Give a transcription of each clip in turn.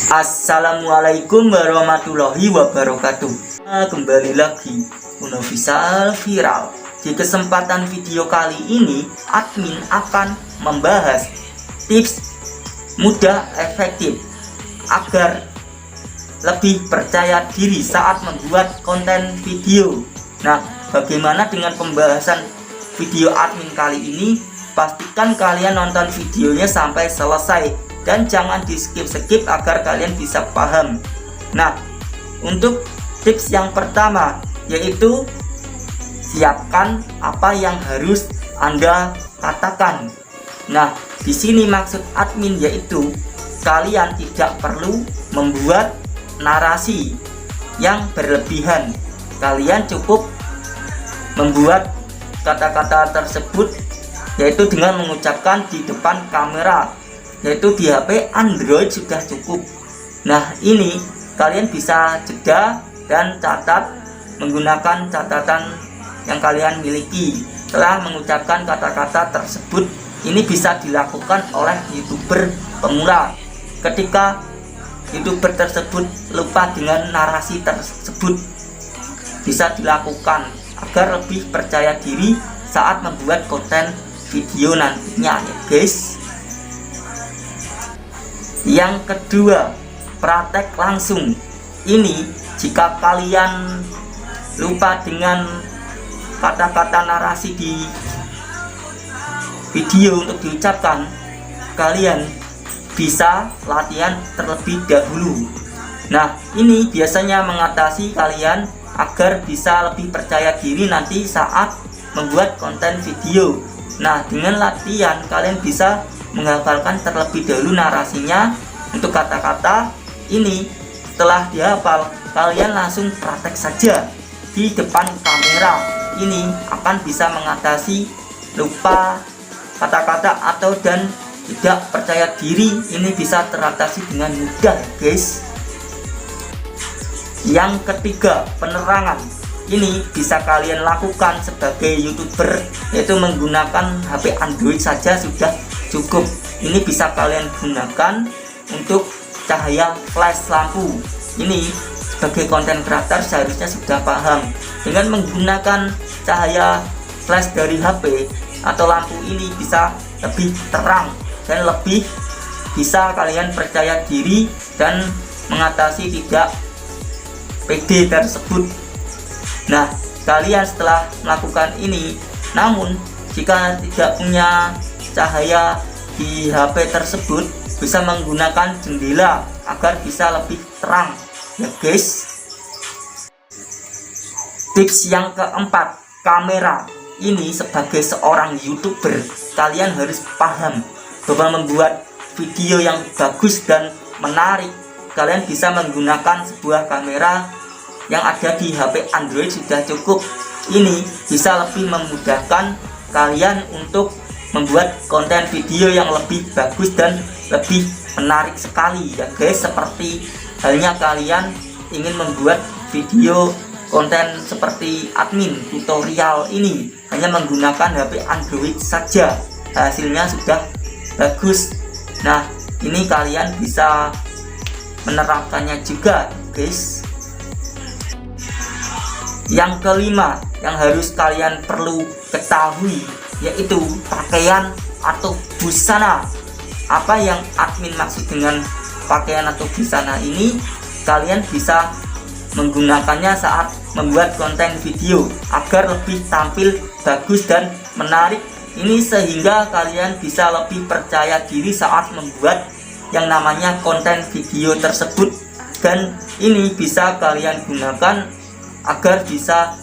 Assalamualaikum warahmatullahi wabarakatuh. Kembali lagi Unofficial Viral. Di kesempatan video kali ini, admin akan membahas tips mudah efektif agar lebih percaya diri saat membuat konten video. Nah, bagaimana dengan pembahasan video admin kali ini? Pastikan kalian nonton videonya sampai selesai dan jangan di skip agar kalian bisa paham. Nah, untuk tips yang pertama yaitu siapkan apa yang harus Anda katakan. Nah, di sini maksud admin yaitu kalian tidak perlu membuat narasi yang berlebihan. Kalian cukup membuat kata-kata tersebut yaitu dengan mengucapkan di depan kamera, yaitu di HP Android sudah cukup. Nah, ini kalian bisa jeda dan catat menggunakan catatan yang kalian miliki. Setelah mengucapkan kata-kata tersebut, ini bisa dilakukan oleh YouTuber pemula. Ketika YouTuber tersebut lupa dengan narasi tersebut, bisa dilakukan agar lebih percaya diri saat membuat konten video nantinya ya guys. Yang kedua, praktek langsung. Ini jika kalian lupa dengan kata-kata narasi di video untuk diucapkan, kalian bisa latihan terlebih dahulu. Nah, ini biasanya mengatasi kalian agar bisa lebih percaya diri nanti saat membuat konten video. Nah, dengan latihan kalian bisa menghafalkan terlebih dahulu narasinya untuk kata-kata ini. Setelah dihafal, kalian langsung praktek saja di depan kamera. Ini akan bisa mengatasi lupa kata-kata atau dan tidak percaya diri. Ini bisa teratasi dengan mudah guys. Yang ketiga, penerangan. Ini bisa kalian lakukan sebagai YouTuber, yaitu menggunakan HP Android saja sudah cukup. Ini bisa kalian gunakan untuk cahaya flash lampu. Ini sebagai konten kreator seharusnya sudah paham. Dengan menggunakan cahaya flash dari HP atau lampu ini bisa lebih terang dan lebih bisa kalian percaya diri dan mengatasi tidak pede tersebut. Nah, kalian setelah melakukan ini, namun jika tidak punya cahaya di HP tersebut, bisa menggunakan jendela agar bisa lebih terang ya guys. Tips yang keempat, kamera. Ini sebagai seorang YouTuber, kalian harus paham bahwa membuat video yang bagus dan menarik, kalian bisa menggunakan sebuah kamera yang ada di HP Android sudah cukup. Ini bisa lebih memudahkan kalian untuk membuat konten video yang lebih bagus dan lebih menarik sekali ya guys. Seperti halnya kalian ingin membuat video konten seperti admin tutorial ini hanya menggunakan HP Android saja, hasilnya sudah bagus. Nah, ini kalian bisa menerapkannya juga guys. Yang kelima yang harus kalian perlu ketahui yaitu pakaian atau busana. Apa yang admin maksud dengan pakaian atau busana ini? Kalian bisa menggunakannya saat membuat konten video agar lebih tampil bagus dan menarik. Ini sehingga kalian bisa lebih percaya diri saat membuat yang namanya konten video tersebut, dan ini bisa kalian gunakan agar bisa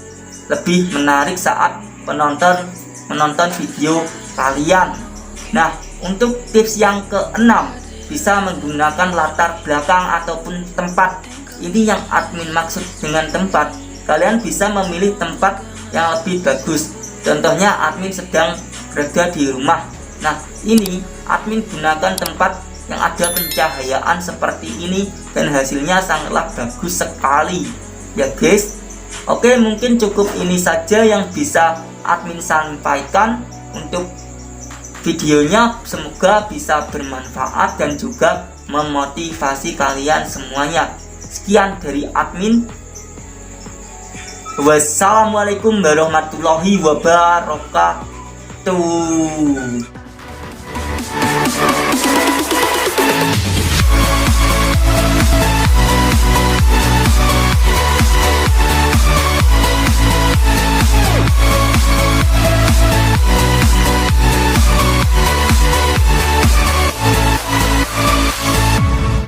lebih menarik saat menonton video kalian. Nah, untuk tips yang keenam, bisa menggunakan latar belakang ataupun tempat. Ini yang admin maksud dengan tempat. Kalian bisa memilih tempat yang lebih bagus. Contohnya admin sedang berada di rumah. Nah, ini admin gunakan tempat yang ada pencahayaan seperti ini dan hasilnya sangatlah bagus sekali ya guys. Oke, mungkin cukup ini saja yang bisa admin sampaikan untuk videonya. Semoga bisa bermanfaat dan juga memotivasi kalian semuanya. Sekian dari admin. Wassalamualaikum warahmatullahi wabarakatuh.